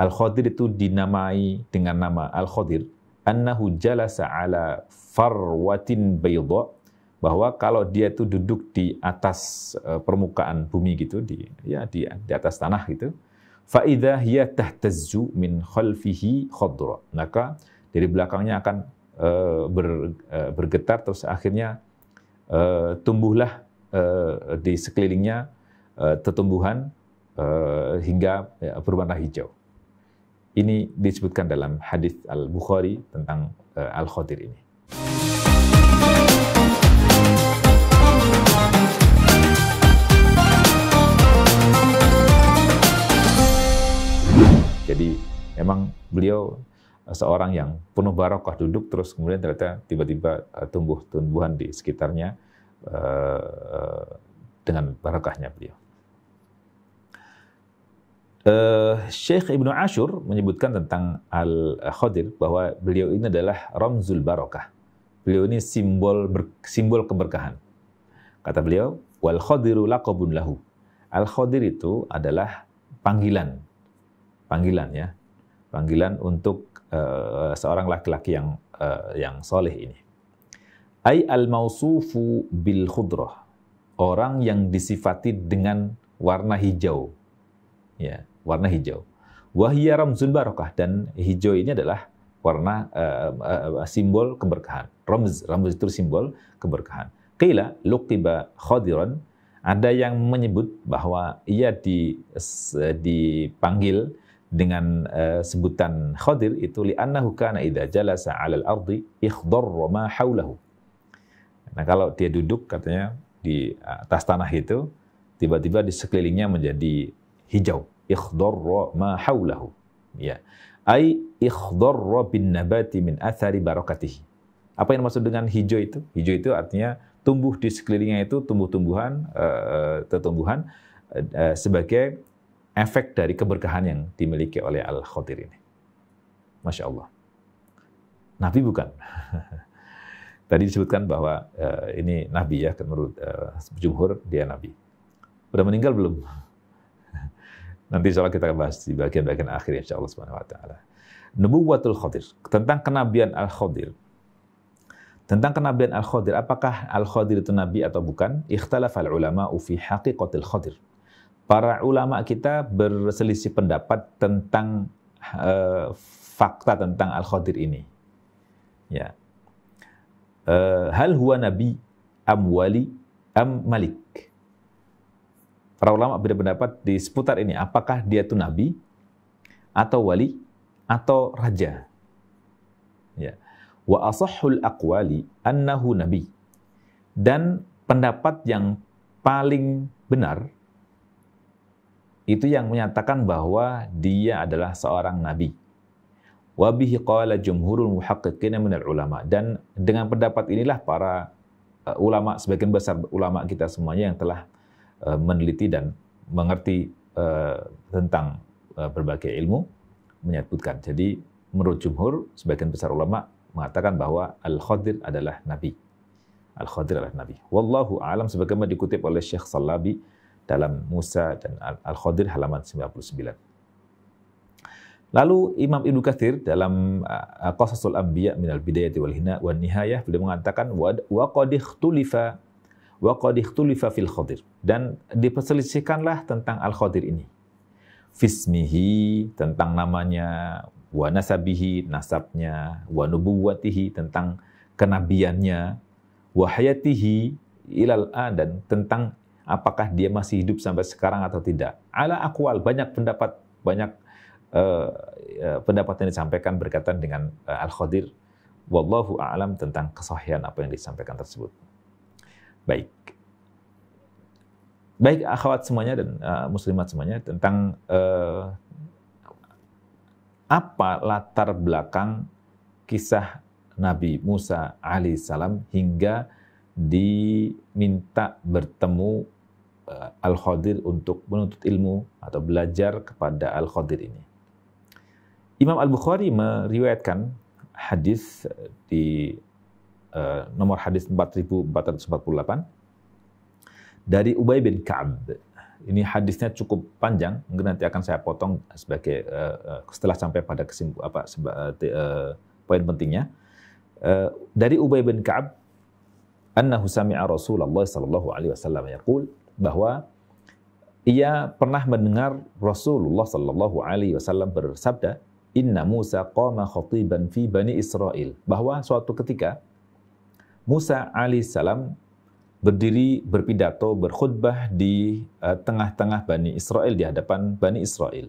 Al-Khadir itu dinamai dengan nama Al-Khadir, annahu jalasa ala farwatin bayda, bahwa kalau dia itu duduk di atas permukaan bumi gitu, di atas tanah gitu, fa idza hiya tahtazzu min khalfihi khadra, maka dari belakangnya akan bergetar, terus akhirnya tumbuhlah di sekelilingnya tumbuhan hingga berwarna hijau. Ini disebutkan dalam hadis Al-Bukhari tentang Al-Khadir ini. Jadi memang beliau seorang yang penuh barokah, duduk terus kemudian ternyata tiba-tiba tumbuh tumbuhan di sekitarnya dengan barokahnya beliau. Syekh Ibnu Ashur menyebutkan tentang Al-Khadir bahwa beliau ini adalah ramzul barokah. Beliau ini simbol keberkahan. Kata beliau, wal khadiru laqabun lahu. Al-Khadir itu adalah panggilan ya, panggilan untuk seorang laki-laki yang soleh ini. Ai al-mausufu bil khudrah, orang yang disifati dengan warna hijau, ya, warna hijau. Wahiyya ramzul barakah, dan hijau ini adalah warna simbol keberkahan. Ramz itu simbol keberkahan. Qila luqiba khadiran, ada yang menyebut bahwa ia dipanggil dengan sebutan Khadir itu li'annahu kana idza jalasa 'alal ardi ikhdarra ma haulahu. Nah, kalau dia duduk katanya di atas tanah itu tiba-tiba di sekelilingnya menjadi hijau. Ikhdarra ma haulahu. Ya. Ai ikhdarra bin nabati min athari barakatihi. Apa yang dimaksud dengan hijau itu? Hijau itu artinya tumbuh di sekelilingnya itu tumbuh-tumbuhan sebagai efek dari keberkahan yang dimiliki oleh Al-Khadir ini. Masya Allah. Nabi bukan. Tadi disebutkan bahwa ini Nabi ya, menurut jumhur dia Nabi. Udah meninggal belum? Nanti insya Allah kita bahas di bagian-bagian akhir insya Allah subhanahu wa ta'ala. Nubuwatul Khadir, tentang kenabian Al-Khadir. Tentang kenabian Al-Khadir, apakah Al-Khadir itu Nabi atau bukan? Ikhtalafal ulama'u fi haqiqatil Khadir. Para ulama kita berselisih pendapat tentang fakta tentang Al-Khadir ini. Ya. Hal huwa nabi am wali am malik? Para ulama beda pendapat di seputar ini. Apakah dia itu nabi atau wali atau raja? Ya. Wa asahhul aqwali annahu nabi. Dan pendapat yang paling benar itu yang menyatakan bahwa dia adalah seorang nabi. Wa bihi qala jumhurul muhaqqiqin minal ulama, dan dengan pendapat inilah para ulama, sebagian besar ulama kita semuanya yang telah meneliti dan mengerti tentang berbagai ilmu menyebutkan. Jadi menurut jumhur, sebagian besar ulama mengatakan bahwa Al-Khadir adalah nabi. Al-Khadir adalah nabi. Wallahu a'lam, sebagaimana dikutip oleh Syekh Salabi dalam Musa dan Al-Khadir halaman 99. Lalu Imam Ibnu Katsir dalam Qasasul Anbiya minal bidayati wal nihayah beliau mengatakan wa qad ikhtulifa fil Khadir, dan diperselisihkanlah tentang Al-Khadir ini. Fismihi, tentang namanya, wa nasabihi, nasabnya, wa nubuwatihi, tentang kenabiannya, wa hayatihi ilal an, dan tentang apakah dia masih hidup sampai sekarang atau tidak. Ala aqwal, banyak pendapat, pendapat yang disampaikan berkaitan dengan Al-Khadir. Wallahu a'lam tentang kesahihan apa yang disampaikan tersebut. Baik akhwat semuanya dan muslimat semuanya, tentang apa latar belakang kisah Nabi Musa alaihissalam hingga diminta bertemu Al-Khadir untuk menuntut ilmu atau belajar kepada Al-Khadir ini. Imam Al-Bukhari meriwayatkan hadis di nomor hadis 4448 dari Ubay bin Ka'ab. ini hadisnya cukup panjang, mungkin nanti akan saya potong sebagai setelah sampai pada poin pentingnya. Dari Ubay bin Ka'ab, annahu sami'a Rasulullah sallallahu alaihi wasallam yaqul, bahwa ia pernah mendengar Rasulullah sallallahu alaihi wasallam bersabda, "Inna Musa qama khatiban fi Bani Israel." Bahwa suatu ketika Musa alaihissalam berdiri berpidato, berkhutbah di tengah-tengah Bani Israel, di hadapan Bani Israel.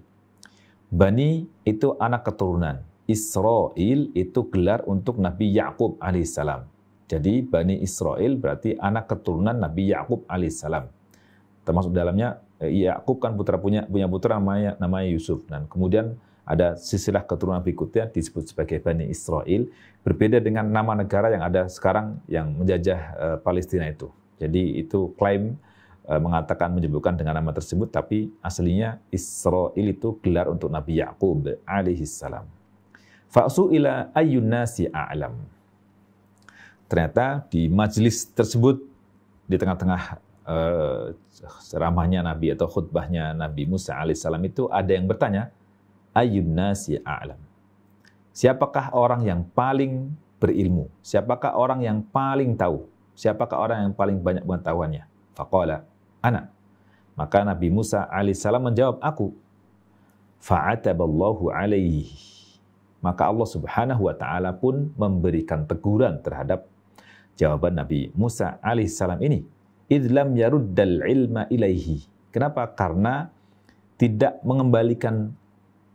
Bani itu anak keturunan. Israel itu gelar untuk Nabi Yakub alaihissalam. Jadi Bani Israel berarti anak keturunan Nabi Yakub alaihissalam. Termasuk dalamnya Yakub kan punya putra namanya Yusuf. Dan kemudian ada silsilah keturunan berikutnya disebut sebagai Bani Israel, berbeda dengan nama negara yang ada sekarang yang menjajah Palestina itu. Jadi itu klaim mengatakan menyebutkan dengan nama tersebut, tapi aslinya Israel itu gelar untuk Nabi Yakub alaihissalam. Fa'su'ila ayyun nasi a'lam. Ternyata di majelis tersebut, di tengah-tengah ceramahnya Nabi atau khutbahnya Nabi Musa alaihissalam itu ada yang bertanya, ayyun nasi a'lam. Siapakah orang yang paling berilmu? Siapakah orang yang paling tahu? Siapakah orang yang paling banyak pengetahuannya? Faqala, ana. Maka Nabi Musa alaihissalam menjawab, aku. Fa'ataballahu alaihi. Maka Allah subhanahu wa ta'ala pun memberikan teguran terhadap jawaban Nabi Musa alaihissalam ini. Idlam yaruddal ilma ilaihi. Kenapa? Karena tidak mengembalikan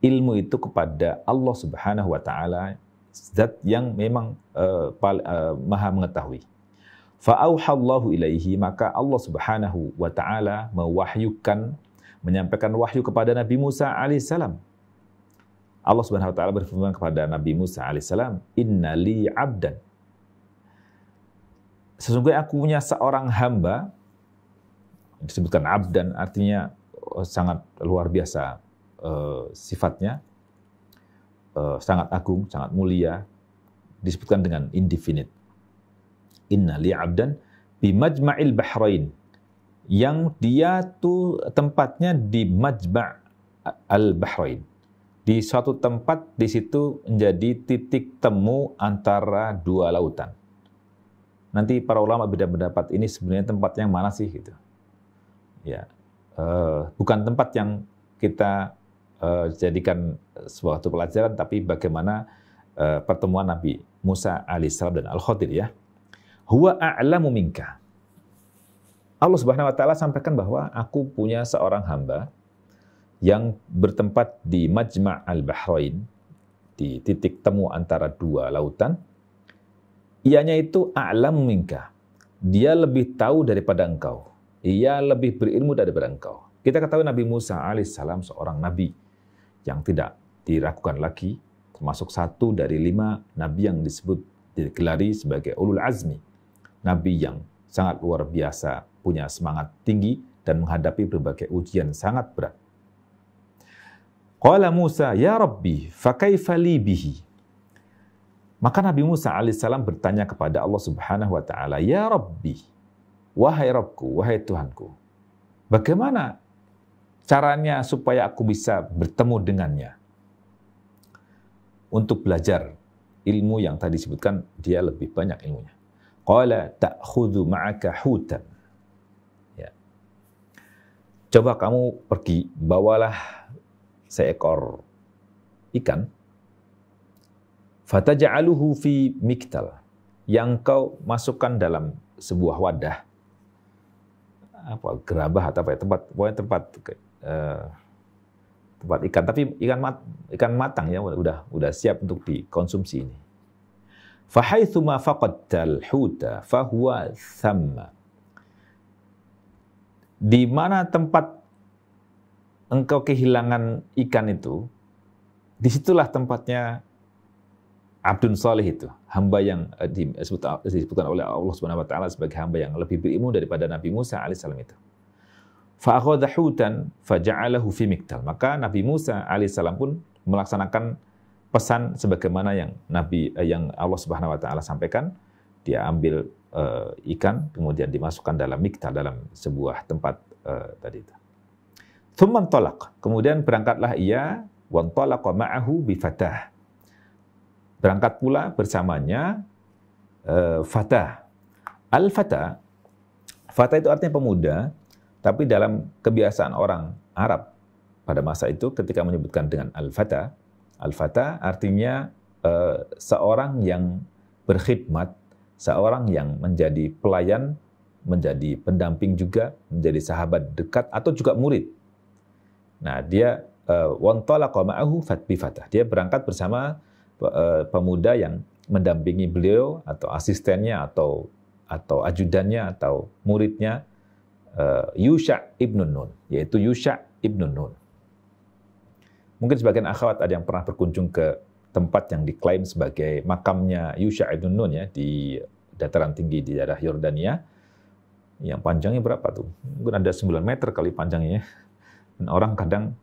ilmu itu kepada Allah subhanahu wa ta'ala, zat yang memang maha mengetahui. Fa'auhallahu ilaihi, maka Allah subhanahu wa ta'ala mewahyukan, menyampaikan wahyu kepada Nabi Musa alaihissalam. Allah subhanahu wa ta'ala berfirman kepada Nabi Musa alaihissalam, inna li abdan. Sesungguhnya aku punya seorang hamba, disebutkan abdan artinya sangat luar biasa sifatnya, sangat agung, sangat mulia, disebutkan dengan indefinite. Inna li abdan bi majma'il bahrain, yang dia tuh tempatnya di majma' al-bahrain, di suatu tempat di situ menjadi titik temu antara dua lautan. Nanti para ulama beda pendapat, ini sebenarnya tempat yang mana sih gitu. Ya, bukan tempat yang kita jadikan suatu pelajaran, tapi bagaimana pertemuan Nabi Musa alaihissalam dan Al-Khadir ya. Huwa a'lamu minka. Allah Subhanahu wa taala sampaikan bahwa aku punya seorang hamba yang bertempat di Majma' al-Bahrain, di titik temu antara dua lautan. Ianya itu a'lamu minka. Dia lebih tahu daripada engkau. Ia lebih berilmu daripada engkau. Kita ketahui Nabi Musa alaihissalam seorang nabi yang tidak diragukan lagi, termasuk satu dari 5 nabi yang disebut digelari sebagai ulul azmi. Nabi yang sangat luar biasa, punya semangat tinggi dan menghadapi berbagai ujian sangat berat. Qala Musa, ya Rabbi, fa kaifa li bihi? Maka Nabi Musa alaihissalam bertanya kepada Allah Subhanahu wa taala, ya Rabbi, wahai Rabbku, wahai Tuhanku, bagaimana caranya supaya aku bisa bertemu dengannya untuk belajar ilmu yang tadi disebutkan dia lebih banyak ilmunya. Qala ta'khudhu ma'aka hutan. Ya. Coba kamu pergi, bawalah seekor ikan. Fataj'aluhu fi miktal. Yang kau masukkan dalam sebuah wadah. Apa gerabah atau apa ya, tempat ikan, tapi ikan matang ya, udah siap untuk dikonsumsi ini. Fahaitsuma faqadtal huta fahuwa thamma. Di mana tempat engkau kehilangan ikan itu, disitulah tempatnya abdun salih itu, hamba yang disebutkan oleh Allah Subhanahu wa taala sebagai hamba yang lebih berilmu daripada Nabi Musa alaihissalam itu. Fa akhadha hutan faja'alahu fi miktal. Maka Nabi Musa alaihissalam pun melaksanakan pesan sebagaimana yang Allah Subhanahu wa taala sampaikan. Dia ambil ikan kemudian dimasukkan dalam miktal, dalam sebuah tempat tadi itu. Tsumman talaq. Kemudian berangkatlah ia wan talaqa ma'ahu bi fatah. Berangkat pula bersamanya fatah. Al-fatah, fatah itu artinya pemuda, tapi dalam kebiasaan orang Arab pada masa itu ketika menyebutkan dengan al-fatah artinya seorang yang berkhidmat, seorang yang menjadi pelayan, menjadi pendamping juga, menjadi sahabat dekat atau juga murid. Nah, dia wantalaqa ma'ahu bi fatah. Dia berangkat bersama pemuda yang mendampingi beliau atau asistennya atau ajudannya atau muridnya, Yusha' ibn Nun, yaitu Yusha' ibn Nun. Mungkin sebagian akhwat ada yang pernah berkunjung ke tempat yang diklaim sebagai makamnya Yusha' ibn Nun ya, di dataran tinggi di daerah Yordania, yang panjangnya berapa tuh? Mungkin ada 9 meter kali panjangnya. Dan orang kadang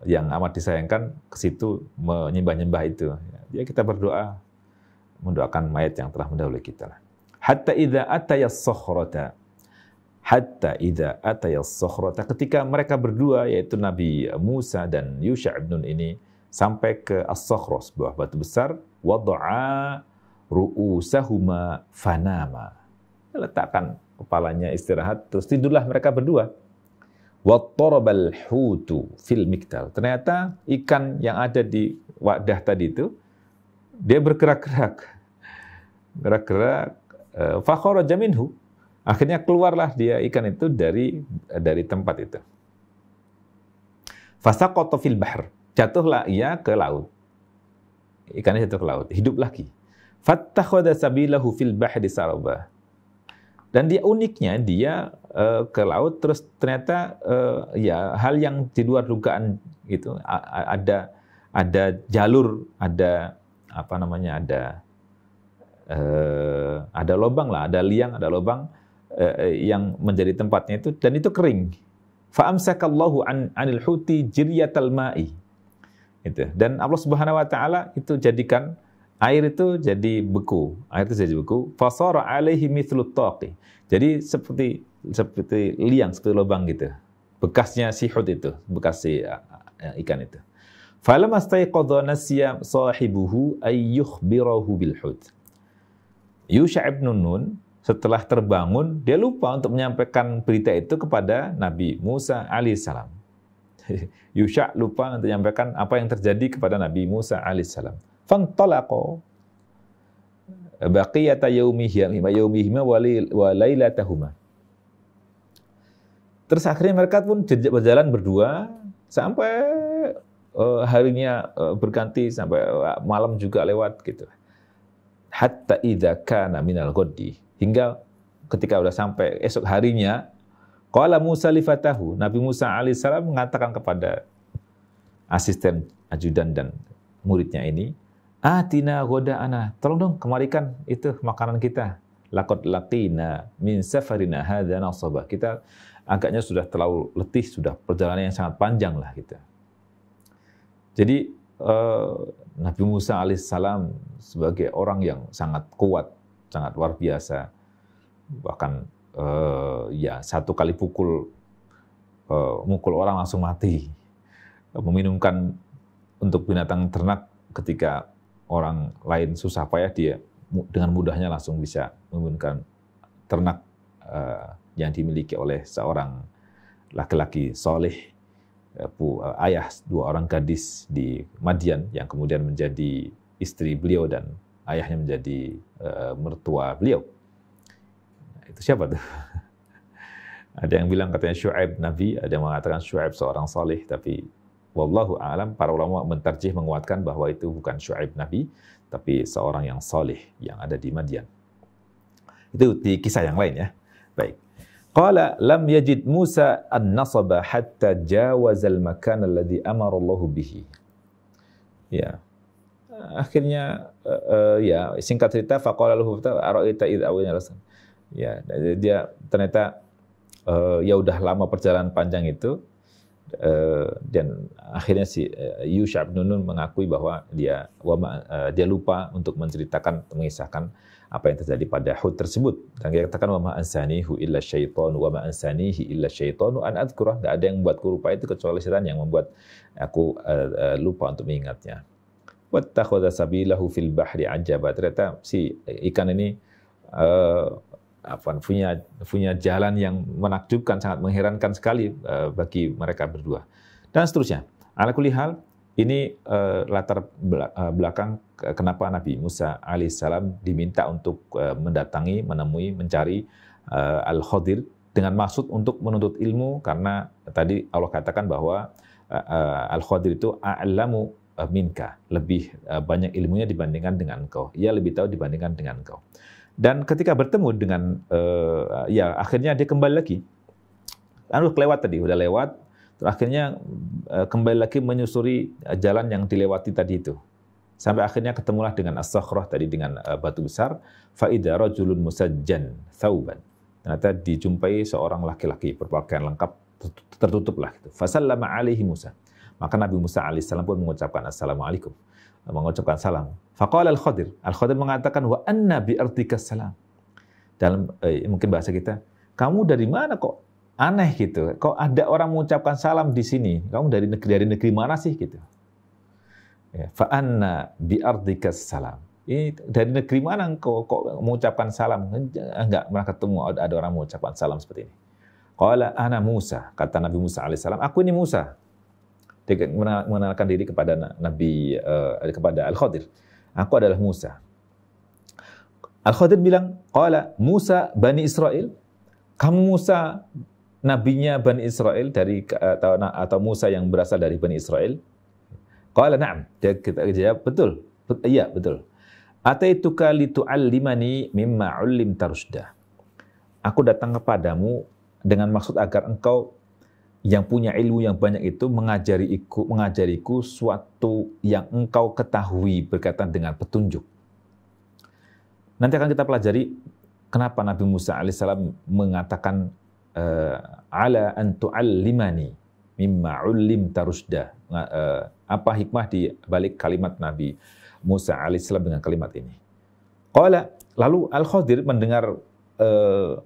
yang amat disayangkan ke situ menyembah-nyembah itu. Ya, kita berdoa, mendoakan mayat yang telah mendahului kita. Hatta idza atayas sakhrata. Hatta idza atayas sakhrata, ketika mereka berdua yaitu Nabi Musa dan Yusha' ibn Nun ini sampai ke as-sakhrah, sebuah batu besar, wada'a ru'usahuma fanama. Letakkan kepalanya istirahat, terus tidurlah mereka berdua. Wattarabal hutu fil miktal. Ternyata ikan yang ada di wadah tadi itu dia bergerak-gerak. Gerak-gerak, fa kharaja minhu. Akhirnya keluarlah dia ikan itu dari tempat itu. Fasaqata fil bahr. Jatuhlah ia ke laut. Ikannya jatuh ke laut, hidup lagi. Fattakhadha sabilahu fil bahri saraba. Dan dia uniknya dia ke laut terus ternyata ya hal yang di luar dugaan gitu, ada jalur, ada apa namanya, ada lubang lah, ada liang, ada lubang yang menjadi tempatnya itu, dan itu kering. Fa'amsakallahu anil huti jiryatal ma'i. Itu. Dan Allah Subhanahu wa taala itu jadikan air itu jadi beku. Air itu jadi beku. Fasara alaihi mithlut taqi. Jadi seperti liang, seperti lubang gitu. Bekasnya si hut itu, bekas si ikan itu. Falamma staiqadha nasiya sahibuhu ay yukhbirahu bil hut. Yusha' ibn Nun setelah terbangun, dia lupa untuk menyampaikan berita itu kepada Nabi Musa alaihissalam. Yusha' lupa untuk menyampaikan apa yang terjadi kepada Nabi Musa alaihissalam. Fantalaqa baqiyata yaumihima wa lailatahuma. Terus akhirnya mereka pun berjalan berdua sampai harinya berganti, sampai malam juga lewat gitu. Hatta idza kana minal ghaddi, hingga ketika sudah sampai esok harinya, qala Musa li fatahu, Nabi Musa alaihissalam mengatakan kepada asisten, ajudan dan muridnya ini, atina ghoda'ana, tolong dong kemarikan itu makanan kita. Laqad laqina min safarina hadza nasaba. Kita agaknya sudah terlalu letih, sudah perjalanan yang sangat panjang lah kita. Jadi Nabi Musa alaihissalam sebagai orang yang sangat kuat, sangat luar biasa, bahkan ya satu kali mukul orang langsung mati, meminumkan untuk binatang ternak ketika orang lain susah payah, dia dengan mudahnya langsung bisa meminumkan ternak yang dimiliki oleh seorang laki-laki soleh, ayah 2 orang gadis di Madian yang kemudian menjadi istri beliau dan ayahnya menjadi mertua beliau. Itu siapa tuh? Ada yang bilang katanya Syu'aib Nabi, ada yang mengatakan Syu'aib seorang salih, tapi wallahu a'lam, para ulama mentarjih menguatkan bahwa itu bukan Syu'aib Nabi, tapi seorang yang salih yang ada di Madian. Itu di kisah yang lain ya. Baik. Qala lam yajid Musa an-nasaba hatta jawazal makan alladhi amara Allah bihi. Ya. Akhirnya ya singkat cerita faqala lahu ara'aita idza awina rasul. Ya, dia ternyata ya udah lama perjalanan panjang itu, Dan akhirnya si Yusha bin Nun mengakui bahwa dia lupa untuk menceritakan, mengisahkan apa yang terjadi pada Hud tersebut. Dan dia katakan wa ma ansanihu illa syaitan wa ma ansanihi illa syaitanu an adzkurah. Enggak ada yang membuatku lupa itu kecuali setan yang membuat aku lupa untuk mengingatnya. Wattakhadha sabilahu fil bahri ajaba. Ternyata si ikan ini punya jalan yang menakjubkan, sangat mengherankan sekali bagi mereka berdua. Dan seterusnya. Ala kulli hal, ini latar belakang kenapa Nabi Musa alaihissalam diminta untuk mendatangi, menemui, mencari Al-Khadir dengan maksud untuk menuntut ilmu, karena tadi Allah katakan bahwa Al-Khadir itu a'lamu minka, lebih banyak ilmunya dibandingkan dengan engkau. Ia lebih tahu dibandingkan dengan engkau. Dan ketika bertemu dengan, akhirnya dia kembali lagi. Kelewat tadi, udah lewat. Terus akhirnya kembali lagi menyusuri jalan yang dilewati tadi itu. Sampai akhirnya ketemulah dengan as-sakhrah tadi, dengan batu besar. Fa'idha rajulun musajjan thawban. Ternyata dijumpai seorang laki-laki berpakaian lengkap, tertutup lah. Fasallama alaihi Musa. Maka Nabi Musa alaihissalam pun mengucapkan assalamualaikum. Mengucapkan salam. Faqala Al-Khadir. Al-Khadir mengatakan, wa anna bi'artikas salam. Dalam mungkin bahasa kita, kamu dari mana kok? Aneh gitu. Kok ada orang mengucapkan salam di sini? Kamu dari negeri mana sih gitu? Fa anna bi'artikas salam. Ini dari negeri mana kok mengucapkan salam? Enggak pernah ketemu ada orang mengucapkan salam seperti ini. Qala ana Musa. Kata Nabi Musa alaihissalam, aku ini Musa. Dia mengenalkan diri kepada kepada Al-Khadir. Aku adalah Musa. Al-Khadir bilang, qala Musa Bani Israel. Kamu Musa nabinya Bani Israel atau Musa yang berasal dari Bani Israel? Qala na'am. Dia jawab, betul. Iya, betul. Ataituka litu'allimani mimma 'ullimta rusyda. Aku datang kepadamu dengan maksud agar engkau yang punya ilmu yang banyak itu mengajariku suatu yang engkau ketahui berkaitan dengan petunjuk. Nanti akan kita pelajari kenapa Nabi Musa alaihissalam mengatakan ala an tu'allimani mimma 'ullimta rusyda. Apa hikmah di balik kalimat Nabi Musa alaihissalam dengan kalimat ini? Lalu Al-Khadir mendengar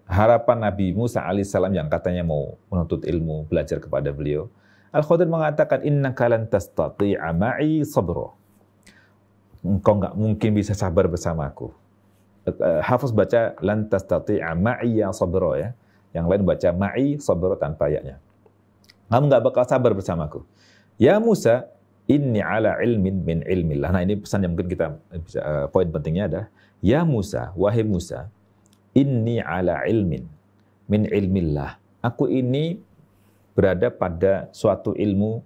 harapan Nabi Musa alaihissalam yang katanya mau menuntut ilmu, belajar kepada beliau. Al-Khadir mengatakan, innaka lan tastati'a ma'i sabra. Engkau nggak mungkin bisa sabar bersamaku. Hafiz baca lan tastati'a ma'i sabra ya. Yang lain baca ma'i sabra tanpa ya-nya. Kamu nggak bakal sabar bersamaku. Ya Musa, inni ala ilmin min ilmillah. Nah, ini pesan yang mungkin kita bisa, poin pentingnya adalah, ya Musa, wahai Musa, inni ala ilmin min ilmillah. Aku ini berada pada suatu ilmu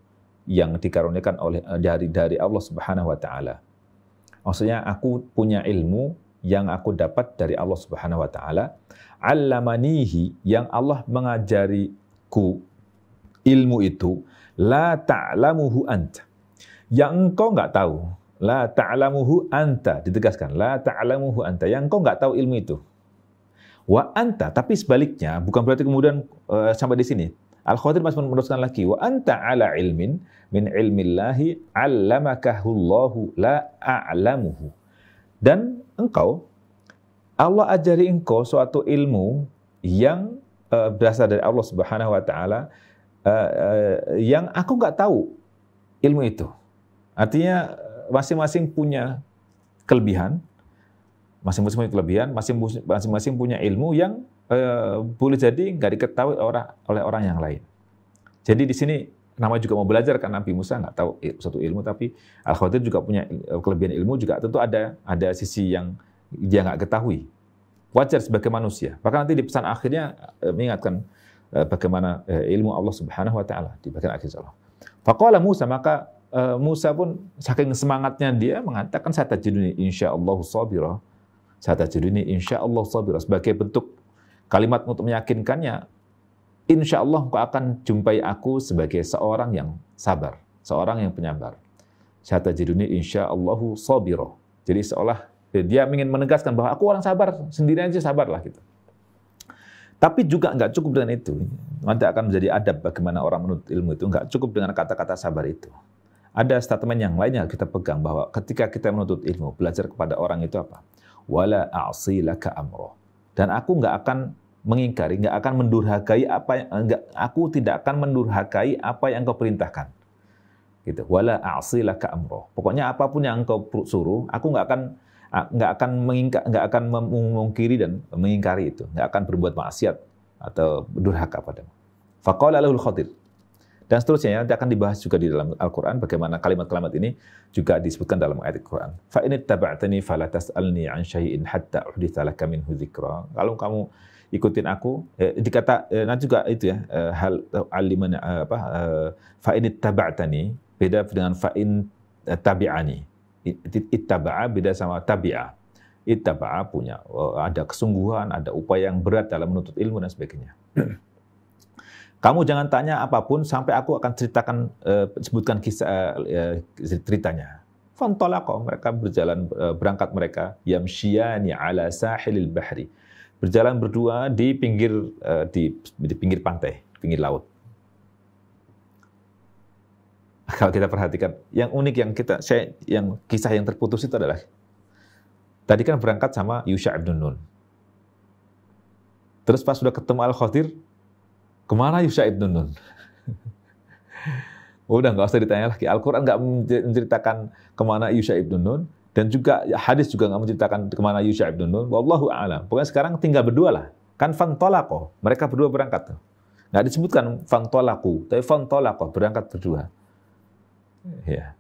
yang dikaruniakan oleh dari Allah Subhanahu wa taala. Maksudnya aku punya ilmu yang aku dapat dari Allah Subhanahu wa taala. 'Allamanihi, yang Allah mengajariku ilmu itu, la ta'lamuhu anta. Yang engkau enggak tahu. La ta'lamuhu anta, ditegaskan, la ta'lamuhu anta. Yang engkau enggak tahu ilmu itu. Wa anta, tapi sebaliknya, bukan berarti kemudian sampai di sini. Al-Khadir masih meneruskan lagi, wa anta ala ilmin min ilmillahi 'allamakahullahu la a'lamuhu. Dan engkau, Allah ajari engkau suatu ilmu yang berasal dari Allah Subhanahu wa taala, yang aku nggak tahu ilmu itu. Artinya masing-masing punya kelebihan, masing-masing punya ilmu yang boleh jadi nggak diketahui oleh orang yang lain. Jadi di sini namanya juga mau belajar, kan Nabi Musa nggak tahu suatu ilmu, tapi Al-Khadir juga punya kelebihan ilmu, juga tentu ada sisi yang dia nggak ketahui. Wajar sebagai manusia. Bahkan nanti di pesan akhirnya mengingatkan bagaimana ilmu Allah Subhanahu wa taala di bagian akhir Allah. Faqala Musa, maka Musa pun saking semangatnya dia mengatakan satajiduni insyaallah sabira. Satajiduni insyaallah sabira, sebagai bentuk kalimat untuk meyakinkannya, insyaallah engkau akan jumpai aku sebagai seorang yang sabar, seorang yang penyabar. Satajiduni insyaallah sabira. Jadi seolah dia ingin menegaskan bahwa aku orang sabar, sendiri aja sabar lah gitu. Tapi juga nggak cukup dengan itu. Nanti akan menjadi adab bagaimana orang menuntut ilmu itu. Nggak cukup dengan kata-kata sabar itu. Ada statement yang lainnya kita pegang bahwa ketika kita menuntut ilmu, belajar kepada orang itu apa? Wala a'si laka amro. Dan aku nggak akan mengingkari, nggak akan mendurhakai aku tidak akan mendurhakai apa yang kau perintahkan. Gitu. Wala a'si laka amro. Pokoknya apapun yang engkau suruh, aku nggak akan memungkiri dan mengingkari itu, nggak akan berbuat maksiat atau durhaka padamu. Faqala lahul Khadir. Dan seterusnya akan dibahas juga di dalam Al-Quran bagaimana kalimat-kalimat ini juga disebutkan dalam ayat Al-Quran. Fa in ittaba'tani fala tas'alni an syai'in hatta uhditsa laka minhu dzikra. Kalau kamu ikutin aku, nanti juga itu ya, hal aliman fa in ittaba'tani beda dengan fa in tabi'ani. Ittaba'a beda sama tabi'a. Ittaba'a punya ada kesungguhan, ada upaya yang berat dalam menuntut ilmu dan sebagainya. Kamu jangan tanya apapun sampai aku akan ceritakan, sebutkan kisah ceritanya. Fantalaqa, mereka berjalan, berangkat mereka yamshiyani ala sahilil bahri. Berjalan berdua di pinggir pantai, pinggir laut. Kalau kita perhatikan, yang unik yang kisah yang terputus itu adalah tadi kan berangkat sama Yusha' ibn Nun. Terus pas sudah ketemu Al-Khadir, kemana Yusha' ibn Nun? Udah nggak usah ditanya lagi. Al-Quran nggak menceritakan kemana Yusha' ibn Nun, dan juga hadis juga nggak menceritakan kemana Yusha' ibn Nun. Wallahu a'lam. Pokoknya sekarang tinggal berdua lah. Kan fantolako, mereka berdua berangkat. Nggak disebutkan fantolaku, tapi fantolako, berangkat berdua. Ya.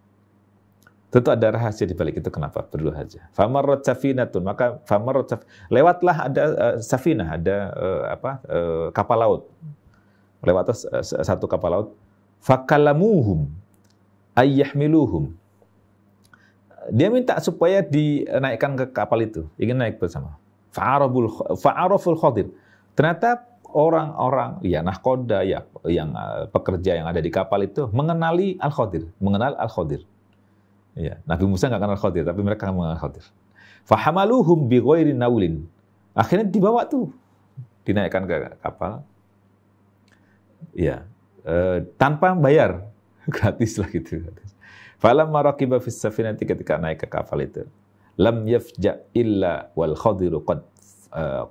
Tentu ada rahasia di balik itu kenapa berdua saja. Famarrat safinatun, maka lewatlah ada safinah, ada kapal laut. Lewat satu kapal laut. Fakallamuhum ayyahmiluhum. Dia minta supaya dinaikkan ke kapal itu, ingin naik bersama. Fa'araful Khadir. Ternyata orang-orang nahkoda yang pekerja yang ada di kapal itu mengenal Al-Khadir. Ya, Nabi Musa nggak kenal Al-Khadir, tapi mereka mengenal Al-Khadir. Fahamaluhum bi ghairi naulin. Akhirnya dibawa tuh, dinaikkan ke kapal. Ya, tanpa bayar, gratis lah gitu. Falamma raqiba fis safinati, ketika naik ke kapal itu, lam yafja illa wal Khadiru qad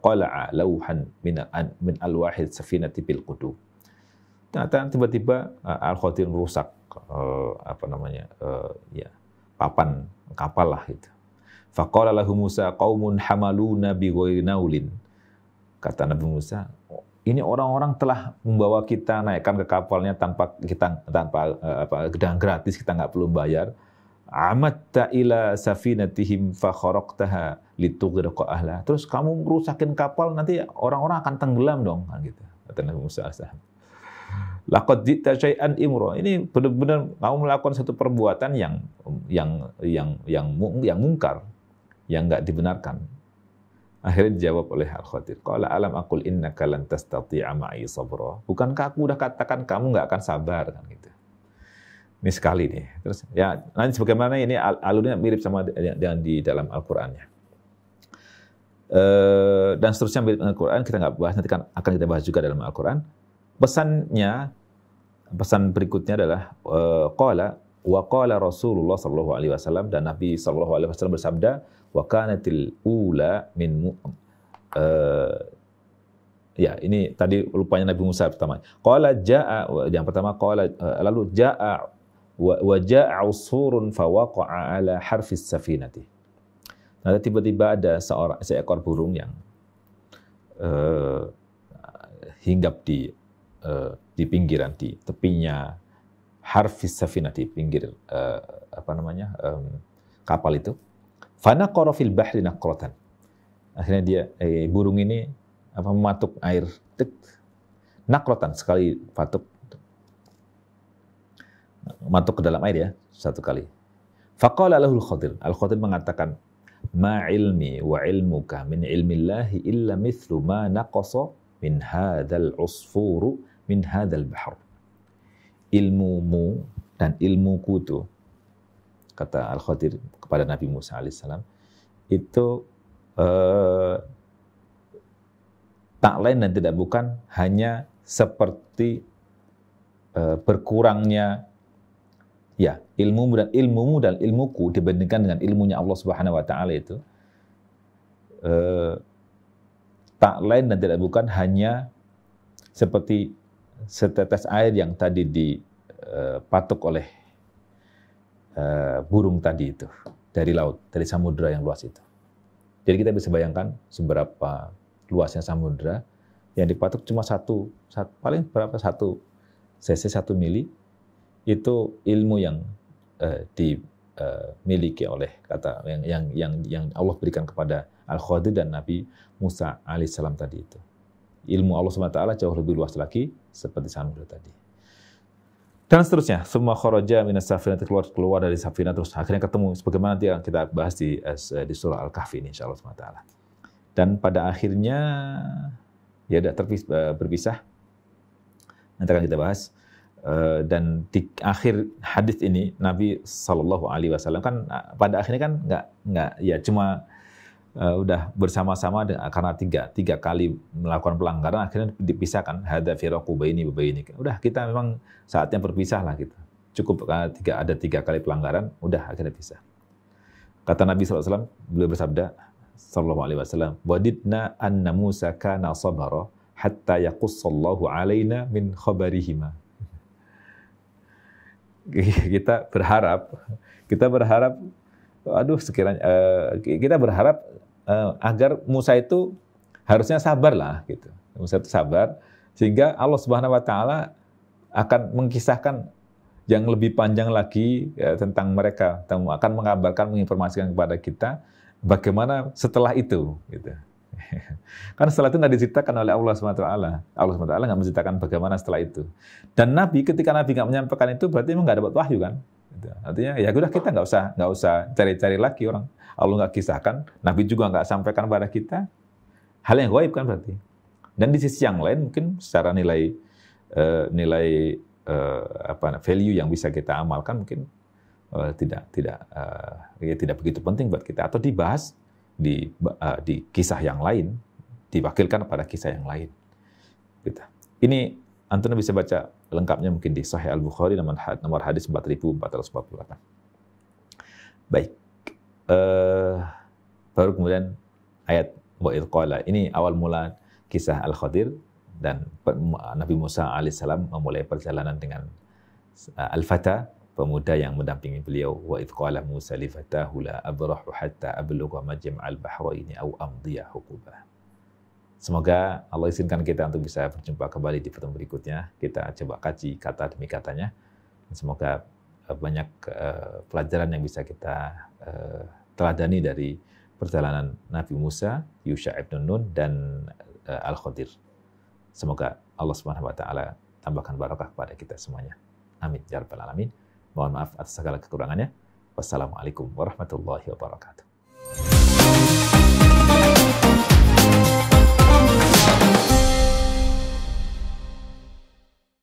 qala'a lauhan min alwahid safinati bil qudu. Tiba-tiba Al-Khadir merusak papan kapal lah itu. Faqala lahu Musa qaumun hamaluna bi ghairi naulin. Kata Nabi Musa, ini orang-orang telah membawa kita naikkan ke kapalnya dengan gratis, kita nggak perlu bayar. Amatta ila safinatihim fa kharaqtaha litughriqa ahla. Terus kamu rusakin kapal, nanti orang-orang akan tenggelam dong, kan gitu. Kata Nabi Musa alaihi. Laqad ji'ta syai'an imra. Ini benar-benar kamu melakukan satu perbuatan yang mungkar, yang enggak dibenarkan. Akhirnya dijawab oleh Al-Khadir. Qala alam aqul innaka lan tastati'a ma'i sabra. Bukankah aku udah katakan kamu enggak akan sabar, kan gitu. Ini sekali nih. Terus ya nanti sebagaimana ini alurnya mirip sama dengan di dalam Al-Qur'annya. Dan seterusnya mirip dengan Al-Qur'an, kita nggak bahas, nanti akan kita bahas juga dalam Al-Qur'an. Pesan berikutnya adalah qala Rasulullah sallallahu alaihi wasallam, dan Nabi sallallahu alaihi wasallam bersabda, wa kanatil ula min ini tadi lupanya Nabi Musa pertama. Qala jaa, yang pertama qala, lalu jaa wa jaa usurun fawaqa'a ala harfis safinati. Nah, tiba-tiba ada seekor burung yang hinggap di pinggiran, di tepinya harfis safinati, pinggir kapal itu. Fanaqara fil bahri naqratan. Akhirnya dia burung ini mematuk air, naqratan, sekali patuk, matuk ke dalam air ya, satu kali. Faqala lahul Khadir. Al-Khadir mengatakan, ma ilmi wa ilmuka min ilmillahi illa mithlu ma naqasa min hadzal usfuru min hadzal bahr. Ilmumu dan ilmuku itu, kata Al-Khadir kepada Nabi Musa alaihissalam, itu tak lain dan tidak bukan hanya seperti berkurangnya ya ilmumu dan ilmuku dibandingkan dengan ilmunya Allah Subhanahu wa taala itu, tak lain dan tidak bukan hanya seperti setetes air yang tadi dipatuk oleh burung tadi itu dari laut, dari samudra yang luas itu. Jadi kita bisa bayangkan seberapa luasnya samudra yang dipatuk cuma paling berapa, 1 cc 1 mili, itu ilmu yang dimiliki oleh yang Allah berikan kepada Al-Khadir dan Nabi Musa alaihissalam tadi itu. Ilmu Allah SWT jauh lebih luas lagi seperti samudra tadi. Dan seterusnya, semua kharaja minas safinah, keluar dari safinah, terus akhirnya ketemu sebagaimana nanti kita bahas di surah Al-Kahfi ini insyaallah SWT. Dan pada akhirnya ya udah berpisah. Nanti akan kita bahas. Dan di akhir hadis ini Nabi SAW kan pada akhirnya kan nggak ya cuma udah bersama-sama karena tiga kali melakukan pelanggaran, akhirnya dipisahkan. Hadza firaqu baini wa bainika. Udah kita memang saatnya berpisah lah gitu. Cukup ada 3 kali pelanggaran, udah akhirnya pisah. Kata Nabi SAW, beliau bersabda sallallahu alaihi wasallam, wadidna anna Musa kana sabara hatta yaqussallahu alaina min khabarihima. Kita berharap kita berharap agar Musa itu harusnya sabar lah gitu. Musa itu sabar sehingga Allah Subhanahu wa taala akan mengisahkan yang lebih panjang lagi tentang mereka, akan mengabarkan, menginformasikan kepada kita bagaimana setelah itu gitu. Kan setelah itu nggak diceritakan oleh Allah SWT. Allah SWT nggak menceritakan bagaimana setelah itu. Dan Nabi, ketika Nabi nggak menyampaikan itu, berarti memang nggak dapat wahyu kan? Artinya ya udah kita nggak usah cari-cari lagi orang. Allah nggak kisahkan, Nabi juga nggak sampaikan pada kita. Hal yang gaib kan berarti. Dan di sisi yang lain mungkin secara nilai value yang bisa kita amalkan mungkin tidak begitu penting buat kita, atau dibahas di kisah yang lain, diwakilkan pada kisah yang lain. Gitu. Ini antum bisa baca lengkapnya mungkin di Sahih Al-Bukhari nomor hadis 4448. Baik. Baru kemudian ayat wa idh qala. Ini awal mula kisah Al-Khadir dan Nabi Musa alaihissalam memulai perjalanan dengan Al-Fata, pemuda yang mendampingi beliau. Wa idh qala Musa li fatahu la abrahu hatta ablugha majma'al bahraini aw amdiya huquba. Semoga Allah izinkan kita untuk bisa berjumpa kembali di pertemuan berikutnya. Kita coba kaji kata demi katanya. Semoga banyak pelajaran yang bisa kita teladani dari perjalanan Nabi Musa, Yusha ibn Nun, dan Al-Khadir. Semoga Allah Subhanahu wa taala tambahkan barakah kepada kita semuanya. Amin ya rabbal alamin. Mohon maaf atas segala kekurangannya. Wassalamualaikum warahmatullahi wabarakatuh.